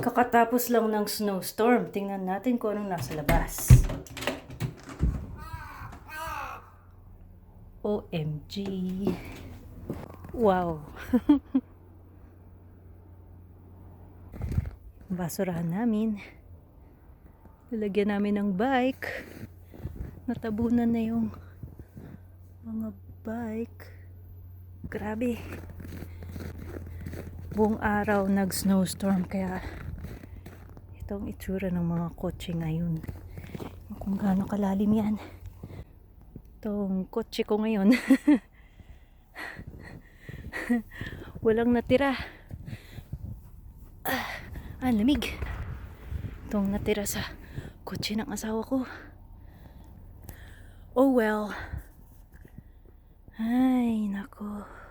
Kakatapos lang ng snowstorm. Tingnan natin kung anong nasa labas. OMG. Wow. Basurahan namin. Lalagyan namin ng bike. Natabunan na yung mga bike. Grabe. Buong araw nag-snowstorm kaya itong itsura ng mga kotse ngayon. Kung gaano kalalim yan. Itong kotse ko ngayon. Walang natira. Lamig. Itong natira sa kotse ng asawa ko. Oh well. Ay, nako.